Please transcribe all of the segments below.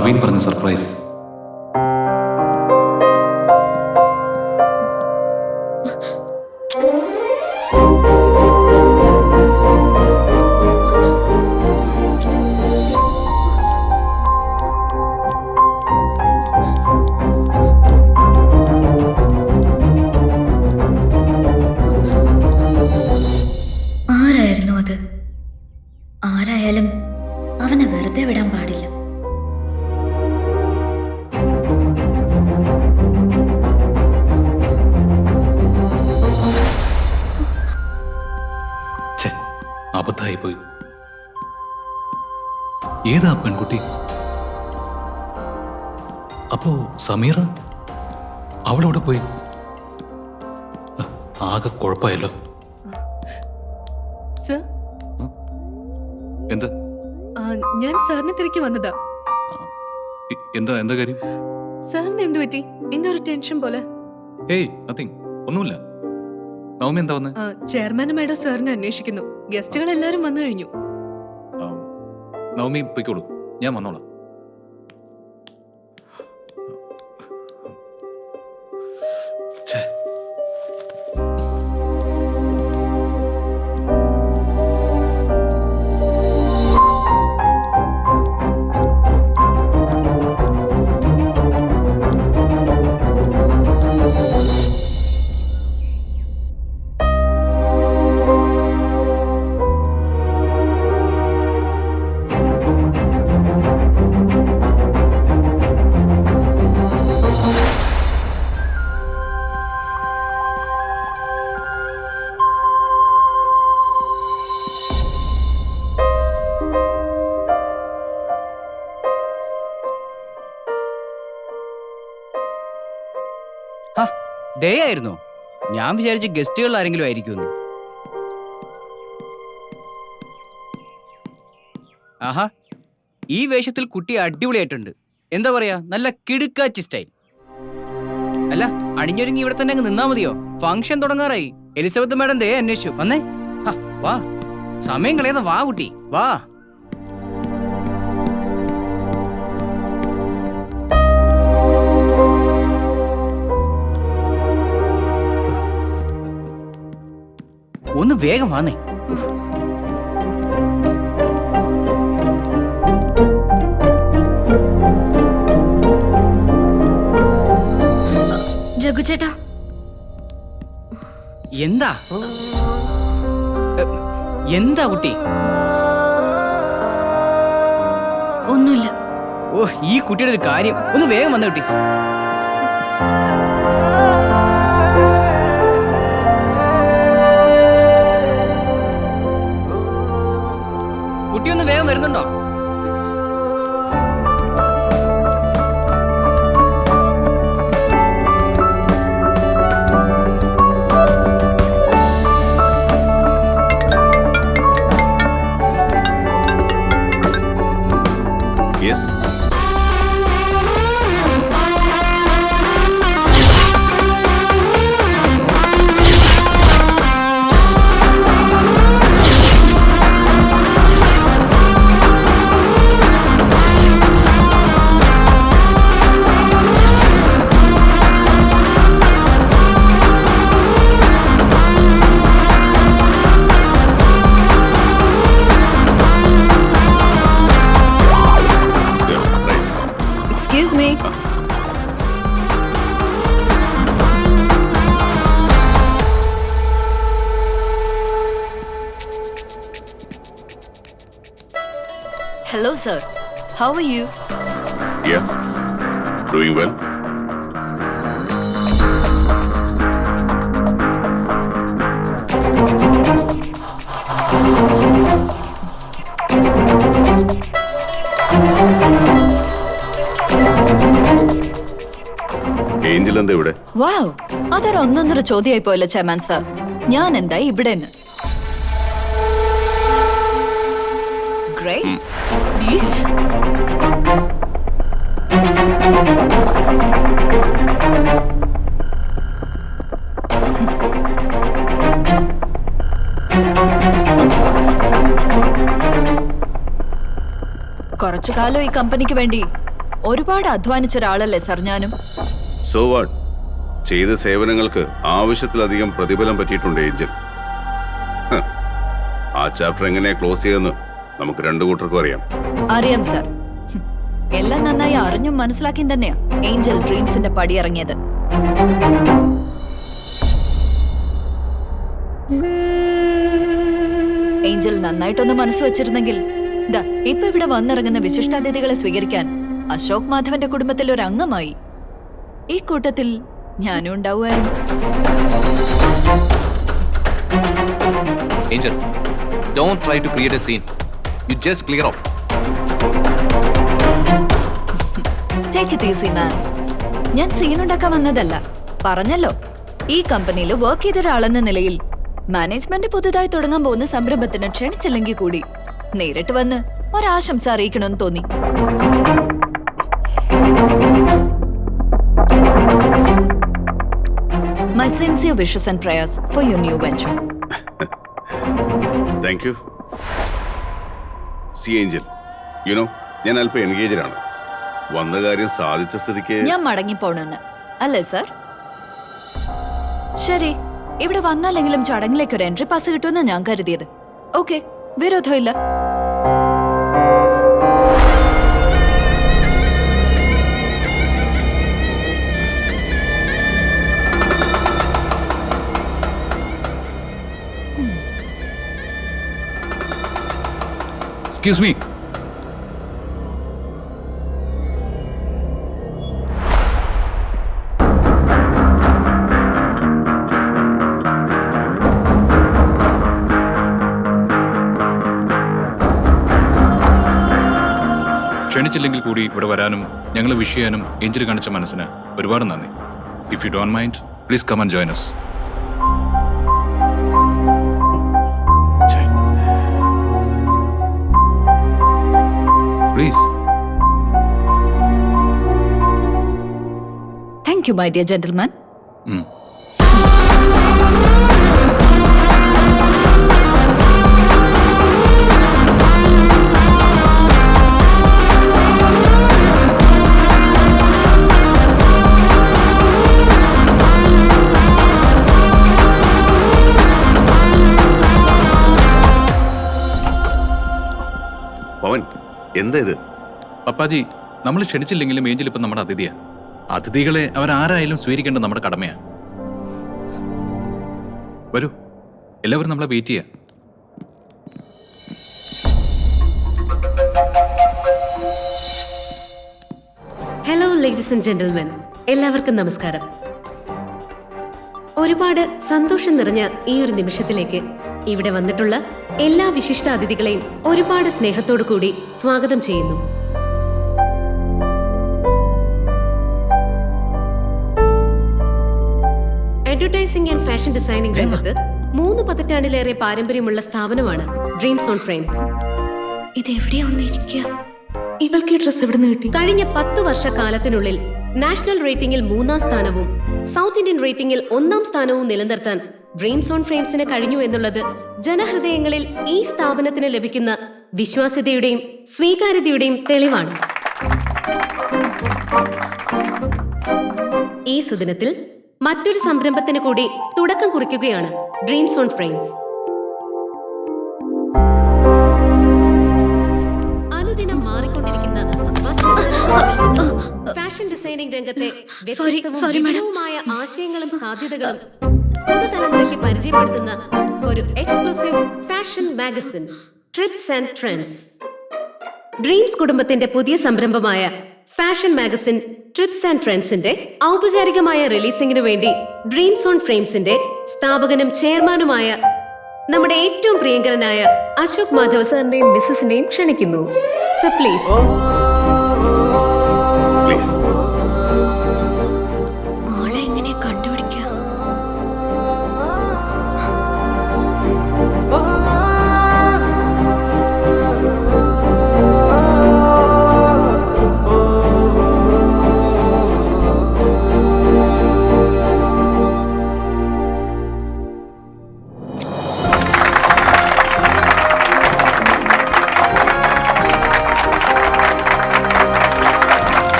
നവീൻ പറഞ്ഞ സർപ്രൈസ്. ആരായിരുന്നു അത്? ആരായാലും അവനെ വെറുതെ വിടാൻ പാടില്ല. അബദ്ധായി പോയി. ഏതാ പെൺകുട്ടി? അപ്പോ സമീറ അവളോട് പോയി. ആകെ കുഴപ്പമായല്ലോ. സർ, എന്താ? ഞാൻ സാറിനെ തിരക്കി വന്നതാ. എന്താ എന്താ കാര്യം? സാറിന് എന്ത് പറ്റി? എന്തോ ഒരു ടെൻഷൻ പോലെ. ഏയ് നത്തിങ്, ഒന്നുമില്ല. നവമി എന്താ വന്ന്? ചെയർമാനും മേഡം സാറിനെ അന്വേഷിക്കുന്നു. ഗസ്റ്റുകൾ എല്ലാരും വന്നു കഴിഞ്ഞു. നവമി പൊയ്ക്കോളൂ, ഞാൻ വന്നോളാം. ഡേ ആയിരുന്നോ? ഞാൻ വിചാരിച്ച ഗസ്റ്റുകൾ ആരെങ്കിലും ആയിരിക്കുമെന്ന്. ആഹാ, ഈ വേഷത്തിൽ കുട്ടി അടിപൊളിയായിട്ടുണ്ട്. എന്താ പറയാ, നല്ല കിടുക്കാച്ചി സ്റ്റൈൽ. അല്ല, അണിഞ്ഞൊരുങ്ങി ഇവിടെ തന്നെ അങ്ങ് നിന്നാ മതിയോ? ഫംഗ്ഷൻ തുടങ്ങാറായി. എലിസബത്ത് മാഡം ദേ അന്വേഷിച്ചു. വന്നേ, വാ, സമയം കളയാതെ വാ കുട്ടി, വാ. ഒന്ന് വേഗം വന്നേ. ജഗ്ഗു ചേട്ടാ, എന്താ എന്താ കുട്ടി? ഒന്നുമില്ല. ഓ, ഈ കുട്ടിയുടെ ഒരു കാര്യം. ഒന്ന് വേഗം വന്ന കുട്ടി. കുട്ടി ഒന്ന് വേഗം വരുന്നുണ്ടോ? Excuse me. Hello, sir. How are you? Yeah, doing well. Angel എന്താ ഇവിടെ? വാവ്, അതൊരു ഒന്നൊന്നര ചോദ്യമായി പോയല്ലോ ചെയർമാൻ സർ. ഞാൻ എന്താ ഇവിടെ? ഗ്രേറ്റ്. കുറച്ചു കാലം ഈ കമ്പനിക്ക് വേണ്ടി ഒരുപാട് അധ്വാനിച്ച ഒരാളല്ലേ സർ ഞാനും. So what? ചെയ്ത സേവനങ്ങൾക്ക് ആവശ്യത്തിലധികം പ്രതിഫലം പറ്റിയിട്ടുണ്ട് ഏഞ്ചൽ. ആ ചാപ്റ്റർ എങ്ങനെ ക്ലോസ് ചെയ്തെന്ന് നമുക്ക് രണ്ടു കൂട്ടർക്കും അറിയാം. അറിയാം സർ. എല്ലാം നന്നായി അറിഞ്ഞും മനസ്സിലാക്കിയും തന്നെയാ ഏഞ്ചൽ ഡ്രീംസിന്റെ പടിയിറങ്ങിയത്. ഏഞ്ചൽ നന്നായിട്ടൊന്ന് മനസ്സ് വെച്ചിരുന്നെങ്കിൽ ഇപ്പൊ ഇവിടെ വന്നിറങ്ങുന്ന വിശിഷ്ടാതിഥികളെ സ്വീകരിക്കാൻ അശോക് മാധവന്റെ കുടുംബത്തിൽ ഒരു അംഗമായി. ഈ കൂട്ടത്തിൽ ഞാനും ഉണ്ടാവുമായിരുന്നു. Angel, don't try to create a scene. You just clear off. Take it easy, man. ഞാൻ സീനുണ്ടാക്കാൻ വന്നതല്ല. പറഞ്ഞല്ലോ, ഈ കമ്പനിയിൽ വർക്ക് ചെയ്ത ഒരാളെന്ന നിലയിൽ മാനേജ്മെന്റ് പുതുതായി തുടങ്ങാൻ പോകുന്ന സംരംഭത്തിന് ക്ഷണിച്ചില്ലെങ്കിൽ കൂടി നേരിട്ട് വന്ന് ഒരാശംസ അറിയിക്കണമെന്ന് തോന്നി. My sincere wishes and prayers for your new venture. Thank you. C Angel, you know ഞാൻ അല്പം എൻഗേജഡ് ആണ്. വന്ന കാര്യം സാധിച്ച സ്ഥിതിക്ക് ഞാൻ മടങ്ങിപ്പോണെന്ന് അല്ലേ സർ? ശരി, ഇവിടെ വന്നാലെങ്കിലും ചടങ്ങിലേക്ക് ഒരു എൻട്രി പാസ് കിട്ടുമെന്ന് ഞാൻ കരുതിയത്. ഓക്കെ, വിരോധമില്ല. Excuse me. ക്ഷണിച്ചില്ലെങ്കിൽ കൂടി ഇവിടെ വരാനും ഞങ്ങൾ വിഷ് ചെയ്യാനും ഏഞ്ചൽ കാണിച്ച മനസ്സിന് ഒരുപാട് നന്ദി. If you don't mind, please come and join us. Please. Thank you, my dear gentleman. Pavan, എന്താ ഇത്? പപ്പാജി, നമ്മൾ ക്ഷണിച്ചില്ലെങ്കിലും ഏഞ്ചൽ ഇപ്പം നമ്മുടെ അതിഥിയാ. അതിഥികളെ അവരാരായാലും സ്വീകരിക്കേണ്ടത് നമ്മുടെ കടമയാ. വരൂ, എല്ലാവരും നമ്മളെ വെയിറ്റ് ചെയ്യാം. ഹലോ ലേഡീസ് ആൻഡ് ജെന്റിൽമെൻ, എല്ലാവർക്കും നമസ്കാരം. ഒരുപാട് സന്തോഷം നിറഞ്ഞ ഈ ഒരു നിമിഷത്തിലേക്ക് ഇവിടെ വന്നിട്ടുള്ള എല്ലാ വിശിഷ്ട അതിഥികളെയും ഒരുപാട് സ്നേഹത്തോടു കൂടി സ്വാഗതം ചെയ്യുന്നു. അഡ്വർടൈസിംഗ് ആൻഡ് ഫാഷൻ ഡിസൈനിംഗ് രംഗത്ത് 3 പതിറ്റാണ്ടിലേറെ പാരമ്പര്യമുള്ള സ്ഥാപനമാണ് ഡ്രീംസ് ഓൺ ഫ്രെയിംസ്. ഇതെവിടെയാ ഒന്നിരിക്കുക? ഇവൾക്ക് ഈ ഡ്രസ് എവിടെ നിന്ന് കിട്ടി? കഴിഞ്ഞ 10 വർഷക്കാലത്തിനുള്ളിൽ നാഷണൽ റേറ്റിംഗിൽ 3-ാം സ്ഥാനവും സൗത്ത് ഇന്ത്യൻ റേറ്റിംഗിൽ 1-ാം സ്ഥാനവും നിലനിർത്താൻ ഡ്രീംസ് ഓൺ ഫ്രെയിംസിന് കഴിഞ്ഞു എന്നുള്ളത് ജനഹൃദയങ്ങളിൽ ഈ സ്ഥാപനത്തിന് ലഭിക്കുന്ന വിശ്വാസ്യതയുടെയും സ്വീകാര്യതയുടെയും തെളിവാണ്. ഈ സുദിനത്തിൽ മറ്റൊരു സംരംഭത്തിന് കൂടി തുടക്കം കുറിക്കുകയാണ് ഡ്രീംസ് ഓൺ ഫ്രെയിംസ്. അനുദിനം മാറിക്കൊണ്ടിരിക്കുന്ന ഫാഷൻ ഡിസൈനിംഗ് രംഗത്തെ വ്യത്യസ്തവുമായ ആശയങ്ങളും സാധ്യതകളും പുതുതലമുറയ്ക്ക് പരിചയപ്പെടുത്തുന്ന ഒരു exclusive fashion magazine TRIPS and trends. Dreams കുടുംബത്തിന്റെ പുതിയ സംരംഭമായ ഫാഷൻ മാഗസിൻ ട്രിപ്സ് ആൻഡ് ട്രെൻഡ്സിന്റെ ഔപചാരികമായ റിലീസിംഗിനു വേണ്ടി ഡ്രീംസ് ഓൺ ഫ്രെയിംസിന്റെ സ്ഥാപകനും ചെയർമാനുമായ നമ്മുടെ ഏറ്റവും പ്രിയങ്കരനായ അശോക് മാധവ് സാറിന്റെയും മിസ്സസിന്റെയും ക്ഷണിക്കുന്നു. Sir please. ആളെ എങ്ങനെ കണ്ടുപിടിക്കുക?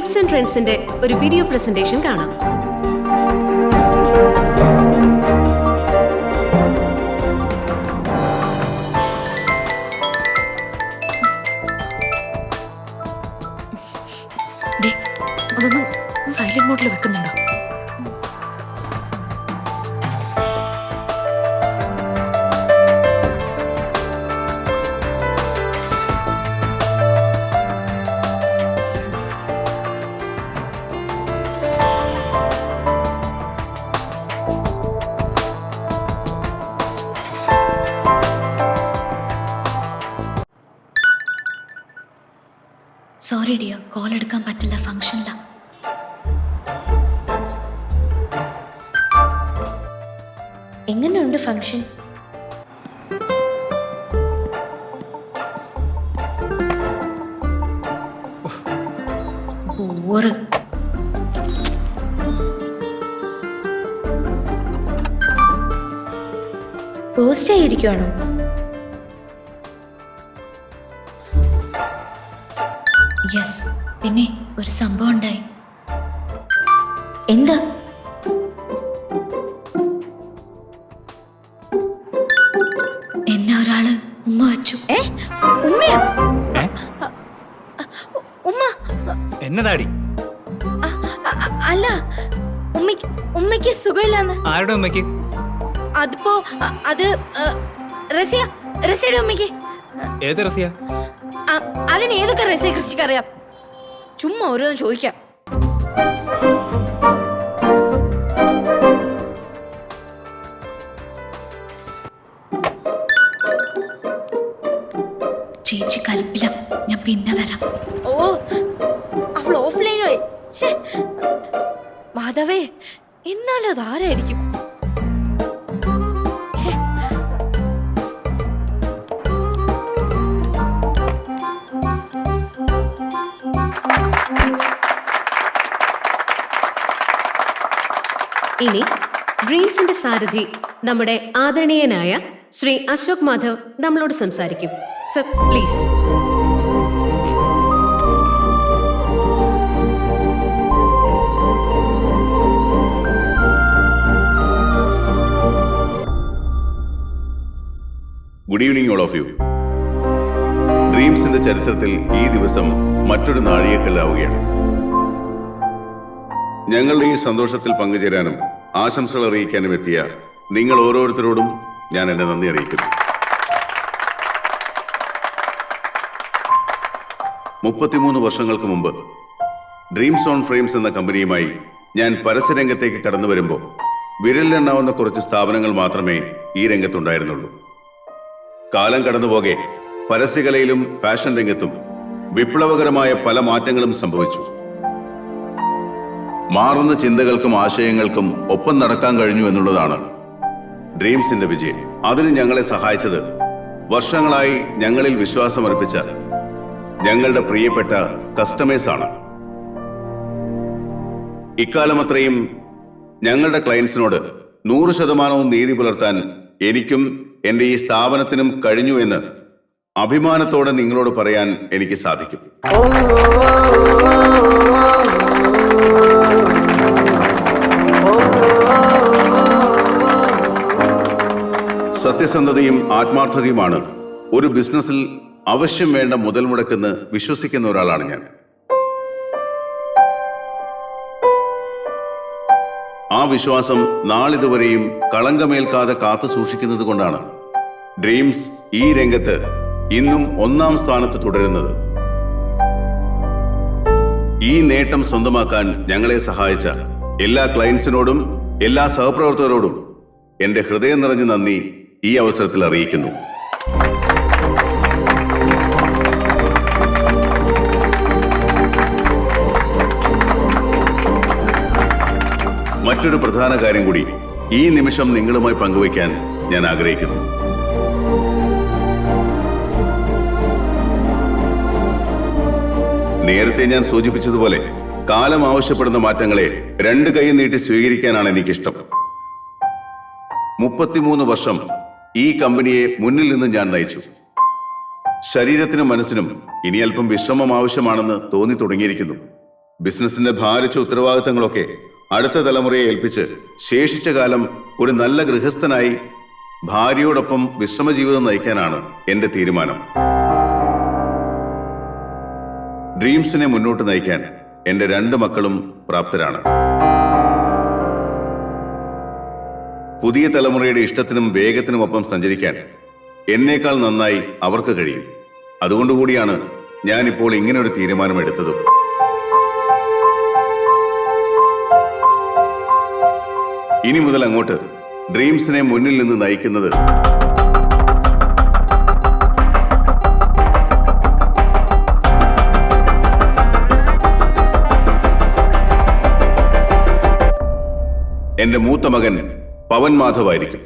ട്രിപ്സ് ആൻഡ് ട്രെൻഡ്സിന്റെ ഒരു വീഡിയോ പ്രസന്റേഷൻ കാണാം. അതൊന്നും സൈലന്റ് മോഡിൽ വെക്കുന്നുണ്ടോ? സോറി ഡിയർ, കോൾ എടുക്കാൻ പറ്റില്ല, ഫംഗ്ഷനില്ല. എങ്ങനെയുണ്ട് ഫംഗ്ഷൻ? ഓറ് പോസ്റ്റ് ആയിരിക്കുവാണോ? യെസ്. പിന്നെ ഒരു സംഭവം ഉണ്ടായി. എന്താ? എന്നെ ഒരാള് ഉമ്മ വെച്ചു. ഉമ്മയാ? ഉമ്മ? എന്നതാടി? അല്ല, ഉമ്മയ്ക്ക് സുഖമില്ലാന്ന്. ആരുടെ ഉമ്മയ്ക്ക്? അതിപ്പോ അത് റസിയുടെ ഉമ്മയ്ക്ക്. ഏത് റസിയ? അതിന് ഏതൊക്കെ റസിയെ കുറിച്ചൊക്കെ അറിയാം? ചുമ്മാ ഓരോന്ന് ചോദിക്കാം. ചേച്ചി കൽപ്പില്ല, ഞാൻ പിന്നെ വരാം. ഓ, അവൾ ഓഫ്ലൈനായി. മാധവേ, എന്നാലും അതാരായിരിക്കും? ഇനി ഡ്രീംസിന്റെ സാരഥി നമ്മുടെ ആദരണീയനായ ശ്രീ അശോക് മാധവ് നമ്മളോട് സംസാരിക്കും. Sir, please. Good evening all of you. ഡ്രീംസിന്റെ ചരിത്രത്തിൽ ഈ ദിവസം മറ്റൊരു നാഴികക്കല്ലാവുകയാണ്. ഞങ്ങളുടെ ഈ സന്തോഷത്തിൽ പങ്കുചേരാനും ആശംസകൾ അറിയിക്കാനും എത്തിയ നിങ്ങൾ ഓരോരുത്തരോടും ഞാൻ എന്റെ നന്ദി അറിയിക്കുന്നു. 33 വർഷങ്ങൾക്ക് മുമ്പ് ഡ്രീംസ് ഓൺ ഫ്രെയിംസ് എന്ന കമ്പനിയുമായി ഞാൻ പരസ്യരംഗത്തേക്ക് കടന്നു വരുമ്പോൾ വിരലിലെണ്ണാവുന്ന കുറച്ച് സ്ഥാപനങ്ങൾ മാത്രമേ ഈ രംഗത്തുണ്ടായിരുന്നുള്ളൂ. കാലം കടന്നുപോകെ പരസ്യകലയിലും ഫാഷൻ രംഗത്തും വിപ്ലവകരമായ പല മാറ്റങ്ങളും സംഭവിച്ചു. മാറുന്ന ചിന്തകൾക്കും ആശയങ്ങൾക്കും ഒപ്പം നടക്കാൻ കഴിഞ്ഞു എന്നുള്ളതാണ് ഡ്രീംസിന്റെ വിജയം. അതിന് ഞങ്ങളെ സഹായിച്ചത് വർഷങ്ങളായി ഞങ്ങളിൽ വിശ്വാസമർപ്പിച്ച ഞങ്ങളുടെ പ്രിയപ്പെട്ട കസ്റ്റമേഴ്സാണ്. ഇക്കാലമത്രയും ഞങ്ങളുടെ ക്ലയൻസിനോട് 100% നീതി പുലർത്താൻ എനിക്കും എന്റെ ഈ സ്ഥാപനത്തിനും കഴിഞ്ഞു എന്ന് അഭിമാനത്തോടെ നിങ്ങളോട് പറയാൻ എനിക്ക് സാധിക്കും. സത്യസന്ധതയും ആത്മാർത്ഥതയുമാണ് ഒരു ബിസിനസ്സിൽ അവശ്യം വേണ്ട മുതൽ മുടക്കെന്ന് വിശ്വസിക്കുന്ന ഒരാളാണ് ഞാൻ. ആ വിശ്വാസം നാളിതുവരെയും കളങ്കമേൽക്കാതെ കാത്തു സൂക്ഷിക്കുന്നത് കൊണ്ടാണ് ഡ്രീംസ് ഈ രംഗത്ത് ഇന്നും 1-ാം സ്ഥാനത്ത് തുടരുന്നത്. ഈ നേട്ടം സ്വന്തമാക്കാൻ ഞങ്ങളെ സഹായിച്ച എല്ലാ ക്ലയൻസിനോടും എല്ലാ സഹപ്രവർത്തകരോടും എന്റെ ഹൃദയം നിറഞ്ഞ നന്ദി ഈ അവസരത്തിൽ അറിയിക്കുന്നു. മറ്റൊരു പ്രധാന കാര്യം കൂടി ഈ നിമിഷം നിങ്ങളുമായി പങ്കുവയ്ക്കാൻ ഞാൻ ആഗ്രഹിക്കുന്നു. നേരത്തെ ഞാൻ സൂചിപ്പിച്ചതുപോലെ കാലം ആവശ്യപ്പെടുന്ന മാറ്റങ്ങളെ 2 കൈ നീട്ടി സ്വീകരിക്കാനാണ് എനിക്കിഷ്ടം. 33 വർഷം ഈ കമ്പനിയെ മുന്നിൽ നിന്ന് ഞാൻ നയിച്ചു. ശരീരത്തിനും മനസ്സിനും ഇനി അല്പം വിശ്രമം ആവശ്യമാണെന്ന് തോന്നി തുടങ്ങിയിരിക്കുന്നു. ബിസിനസിന്റെ ഭാരിച്ച ഉത്തരവാദിത്തങ്ങളൊക്കെ അടുത്ത തലമുറയെ ഏൽപ്പിച്ച് ശേഷിച്ച കാലം ഒരു നല്ല ഗൃഹസ്ഥനായി ഭാര്യയോടൊപ്പം വിശ്രമജീവിതം നയിക്കാനാണ് എന്റെ തീരുമാനം. ഡ്രീംസിനെ മുന്നോട്ട് നയിക്കാൻ എന്റെ 2 മക്കളും പ്രാപ്തരാണ്. പുതിയ തലമുറയുടെ ഇഷ്ടത്തിനും വേഗത്തിനുമൊപ്പം സഞ്ചരിക്കാൻ എന്നേക്കാൾ നന്നായി അവർക്ക് കഴിയും. അതുകൊണ്ടുകൂടിയാണ് ഞാനിപ്പോൾ ഇങ്ങനൊരു തീരുമാനമെടുത്തതും. ഇനി മുതൽ അങ്ങോട്ട് ഡ്രീംസിനെ മുന്നിൽ നിന്ന് നയിക്കുന്നത് എന്റെ മൂത്ത മകൻ പവൻ മാധവ് ആയിരിക്കും.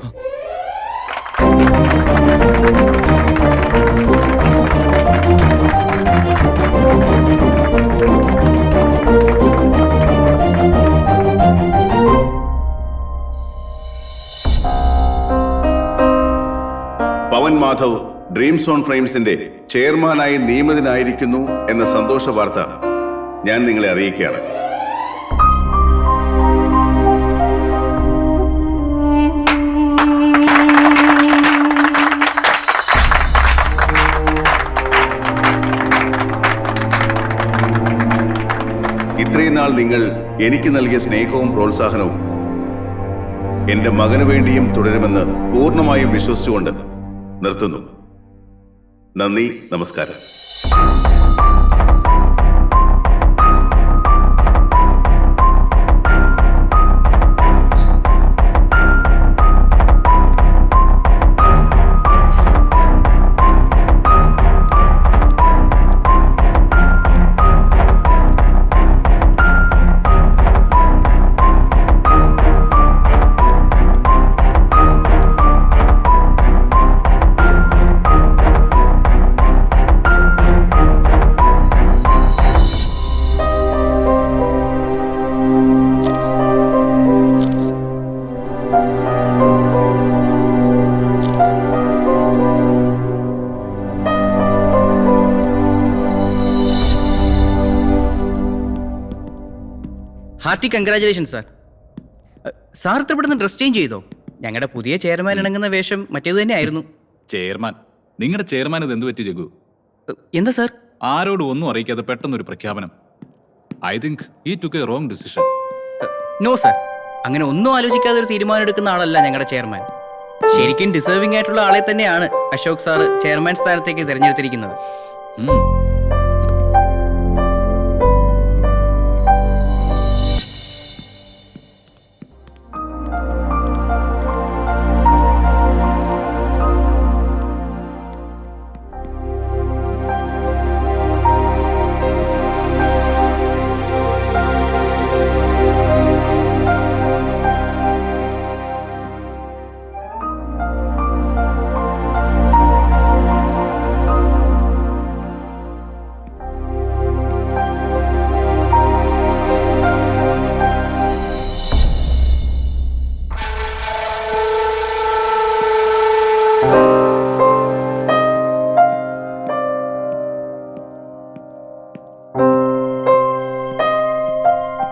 പവൻ മാധവ് ഡ്രീംസ് ഓൺ ഫ്രെയിംസിന്റെ ചെയർമാനായി നിയമിതനായിരിക്കുന്നു എന്ന സന്തോഷ വാർത്ത ഞാൻ നിങ്ങളെ അറിയിക്കുകയാണ്. ഇത്രയും നാൾ നിങ്ങൾ എനിക്ക് നൽകിയ സ്നേഹവും പ്രോത്സാഹനവും എന്റെ മകനു വേണ്ടിയും തുടരുമെന്ന് പൂർണ്ണമായും വിശ്വസിച്ചുകൊണ്ട് നിർത്തുന്നു. നന്ദി, നമസ്കാരം. Hearty congratulation sir. സാർ ഇത്ര പെട്ടെന്ന് ഡ്രസ് ചേഞ്ച് ചെയ്തോ? ഞങ്ങളുടെ പുതിയ ചെയർമാൻ ഇണങ്ങുന്ന വേഷം മറ്റേത് തന്നെ ആയിരുന്നു. ചെയർമാൻ? നിങ്ങളുടെ ചെയർമാൻ ഇത് എന്ത് പറ്റി ജഗു? എന്താ സാർ? ആരോടും ഒന്നും അറിയിക്കാതെ പെട്ടെന്നൊരു പ്രഖ്യാപനം. I think he took a wrong decision. No sir, അങ്ങനെ ഒന്നും ആലോചിക്കാതെ ഒരു തീരുമാനം എടുക്കുന്ന ആളല്ല ഞങ്ങളുടെ ചെയർമാൻ. ശരിക്കും ഡിസേർവിംഗ് ആയിട്ടുള്ള ആളെ തന്നെയാണ് അശോക് സാർ ചെയർമാൻ സ്ഥാനത്തേക്ക് തിരഞ്ഞെടുത്തിരിക്കുന്നത്.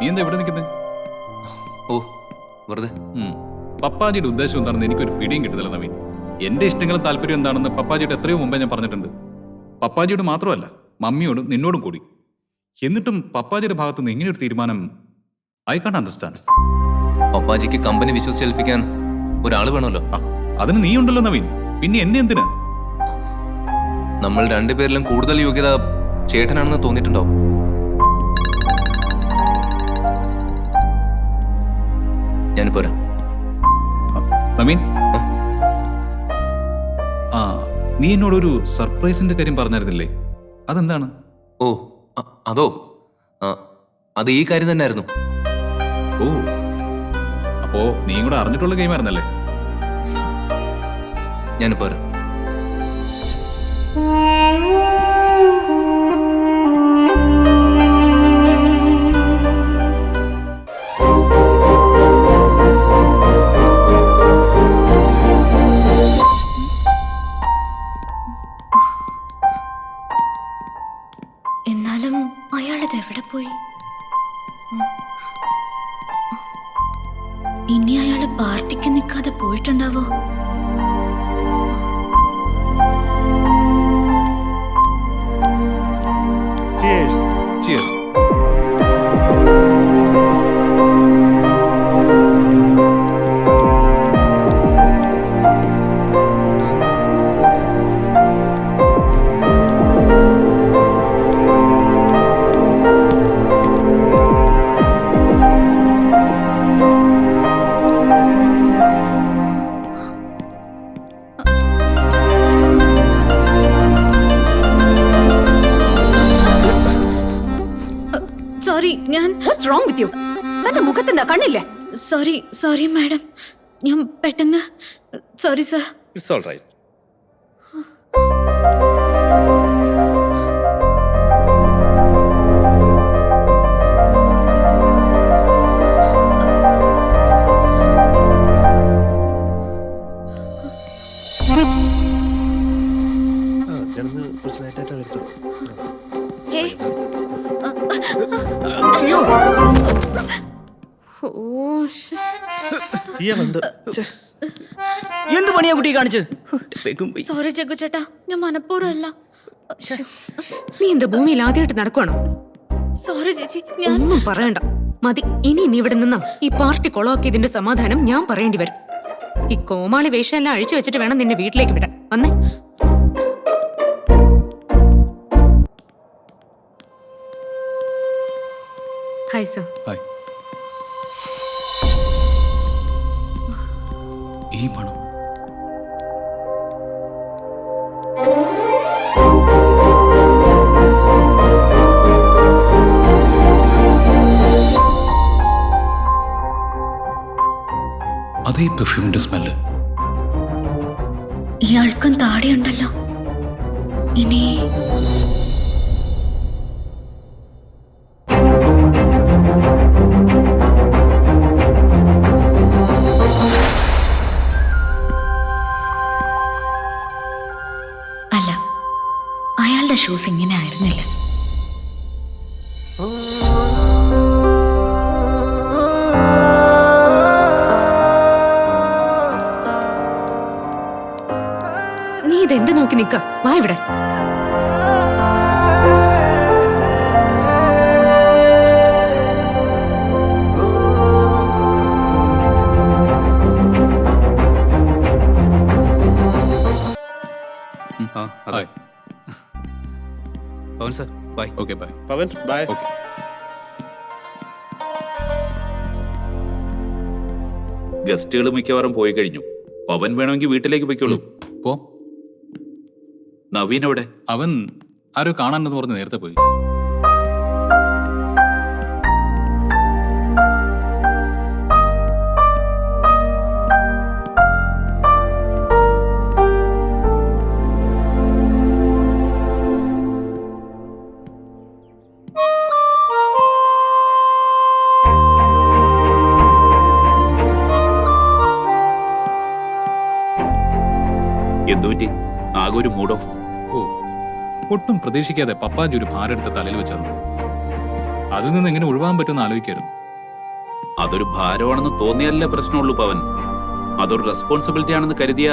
നീ എന്താ ഇവിടെ നിൽക്കുന്നത്? ഓ, വെറുതെ. പപ്പാജിയുടെ ഉദ്ദേശം എന്താണെന്ന് എനിക്കൊരു പിടിയും കിട്ടുന്നില്ല നവീൻ. എന്റെ ഇഷ്ടങ്ങളും താല്പര്യം എന്താണെന്ന് പപ്പാജിയുടെ എത്രയോ മുമ്പേ ഞാൻ പറഞ്ഞിട്ടുണ്ട്. പപ്പാജിയോട് മാത്രമല്ല, മമ്മിയോടും നിന്നോടും കൂടി. എന്നിട്ടും പപ്പാജിയുടെ ഭാഗത്തുനിന്ന് ഇങ്ങനെയൊരു തീരുമാനം ഐ കാണ്ട് അണ്ടർസ്റ്റാൻഡ്. പപ്പാജിക്ക് കമ്പനി വിശ്വസിച്ചേൽപ്പിക്കാൻ ഒരാൾ വേണമല്ലോ. അതിന് നീ ഉണ്ടല്ലോ നവീൻ, പിന്നെ എന്നെ എന്തിനാ? നമ്മൾ രണ്ടുപേരിലും കൂടുതൽ യോഗ്യത ചേട്ടനാണെന്ന് തോന്നിയിട്ടുണ്ടാവും. ഞാനിപ്പോ വരാം. നവീൻ, നീ എന്നോടൊരു സർപ്രൈസിന്റെ കാര്യം പറഞ്ഞായിരുന്നില്ലേ? അതെന്താണ്? ഓ, അതോ, അത് ഈ കാര്യം തന്നെയായിരുന്നു. ഓ, അപ്പോ നീ കൂടെ അറിഞ്ഞിട്ടുള്ള ഗെയിമായിരുന്നല്ലേ? ഞാനിപ്പോ വരാം. എന്നാലും അയാളിത് എവിടെ പോയി? കുടിച്ചിട്ടുണ്ടാവോ? Cheers. സോറി, ഞാൻ വാട്ട്സ് റോങ് വിത്ത് യു? തന്റെ മുഖത്തെന്താ കണ്ണില്ലേ? സോറി മാഡം, ഞാൻ പെട്ടെന്ന് sorry sir. It's all right. എന്ത് പണിയാ കുട്ടി കാണിച്ച്? സോറി ജഗ്ഗു ചേട്ടാ, ഞാൻ മനഃപൂർവ്വമല്ല. നീ എന്താ ഭൂമിയിൽ ആദ്യമായിട്ട് നടക്കുവാണോ? സോറി ചേച്ചി, ഞാൻ ഒന്നും പറയണ്ട, മതി. ഇനി നീ ഇവിടെ നിന്നാ ഈ പാർട്ടി കൊളവാക്കിയതിന്റെ സമാധാനം ഞാൻ പറയേണ്ടി വരും. ഈ കോമാളി വേഷം എല്ലാം അഴിച്ചു വെച്ചിട്ട് വേണം നിന്നെ വീട്ടിലേക്ക് വിടാൻ. വന്നേ. Hi sir. Hi. ഈ മണം അതേ പെർഫ്യൂമിന്റെ സ്മെല്ല്. ഇയാൾക്കും താടിയുണ്ടല്ലോ. ഇനി അല്ല, അയാളുടെ ഷൂസ് ഇങ്ങനെ ആയിരുന്നില്ല. നീ ഇതെന്ത് നോക്കി നിക്ക? വാ ഇവിടെ. Hi. Pavan sir, bye. Okay, bye. Pavan bye. Okay. ഗസ്റ്റുകൾ മിക്കവാറും പോയി കഴിഞ്ഞു. പവൻ വേണമെങ്കിൽ വീട്ടിലേക്ക് പോയിക്കോളൂ. പോ. നവീൻ എവിടെ? അവൻ ആരോ കാണാനെന്ന് പറഞ്ഞ് നേരത്തെ പോയി. എന്തുപറ്റി? ആകെ ഒരു മൂഡ് ഓഫ്. ഓ, ഒട്ടും പ്രതീക്ഷിക്കാതെ പപ്പാജി ഒരു ഭാരെടുത്ത് തലയിൽ വെച്ചു. അതിൽ നിന്ന് എങ്ങനെ ഒഴിവാൻ പറ്റുമെന്ന് ആലോചിക്കായിരുന്നു. അതൊരു ഭാരമാണെന്ന് തോന്നിയാലേ പ്രശ്നമുള്ളൂ പവൻ. അതൊരു റെസ്പോൺസിബിലിറ്റി ആണെന്ന് കരുതിയ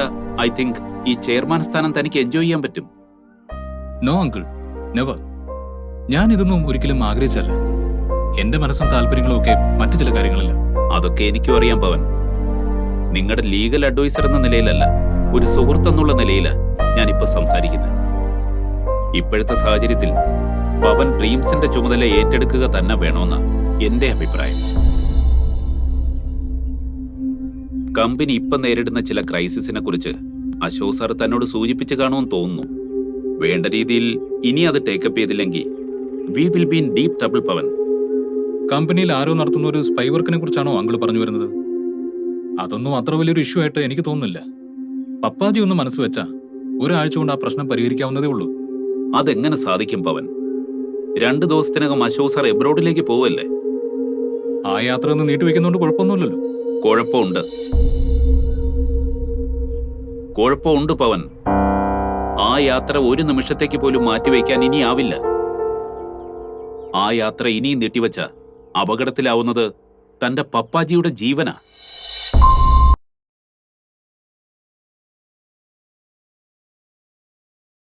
ഐ തിങ്ക് ഈ ചെയർമാൻ സ്ഥാനം തനിക്ക് എൻജോയ് ചെയ്യാൻ പറ്റും. No uncle, never. ഞാൻ ഇതൊന്നും ഒരിക്കലും ആഗ്രഹിച്ചല്ല. എന്റെ മനസ്സും താല്പര്യങ്ങളും ഒക്കെ മറ്റു ചില കാര്യങ്ങളില്ല. അതൊക്കെ എനിക്കും അറിയാം പവൻ. നിങ്ങളുടെ ലീഗൽ അഡ്വൈസർ എന്ന നിലയിലല്ല, ഒരു സുഹൃത്ത് എന്നുള്ള നിലയിലാണ് ഞാനിപ്പോ സംസാരിക്കുന്നത്. ഇപ്പോഴത്തെ സാഹചര്യത്തിൽ പവൻ ഡ്രീംസിന്റെ ചുമതല ഏറ്റെടുക്കുക തന്നെ വേണമെന്ന എന്റെ അഭിപ്രായം. കമ്പനി ഇപ്പൊ നേരിടുന്ന ചില ക്രൈസിസിനെ കുറിച്ച് അശോക് സാർ തന്നോട് സൂചിപ്പിച്ചു കാണുമെന്ന് തോന്നുന്നു. വേണ്ട രീതിയിൽ ഇനി അത് ടേക്കപ്പ് ചെയ്തില്ലെങ്കിൽ we will be in deep trouble Pavan. കമ്പനിയിൽ ആരോ നടത്തുന്ന ഒരു സ്പൈ വർക്കിനെ കുറിച്ചാണോ അങ്കിൾ പറഞ്ഞു വരുന്നത്? അതൊന്നും അത്ര വലിയൊരു ഇഷ്യൂ ആയിട്ട് എനിക്ക് തോന്നുന്നില്ല. പപ്പാജി ഒന്ന് മനസ്സ് വെച്ചാ ഒരാഴ്ച കൊണ്ട് ആ പ്രശ്നം പരിഹരിക്കാവുന്നതേ ഉള്ളൂ. അതെങ്ങനെ സാധിക്കും പവൻ? 2 ദിവസത്തിനകം അശോക് സാർ എബ്രോഡിലേക്ക് പോവല്ലേ? ആ യാത്ര ഒന്ന് നീട്ടിവെക്കുന്നോണ്ട് കുഴപ്പമൊന്നുമില്ലല്ലോ. കുഴപ്പമുണ്ട് പവൻ. ആ യാത്ര ഒരു നിമിഷത്തേക്ക് പോലും മാറ്റിവെക്കാൻ ഇനി ആവില്ല. ആ യാത്ര ഇനിയും നീട്ടിവെച്ച അപകടത്തിലാവുന്നത് തന്റെ പപ്പാജിയുടെ ജീവനാ.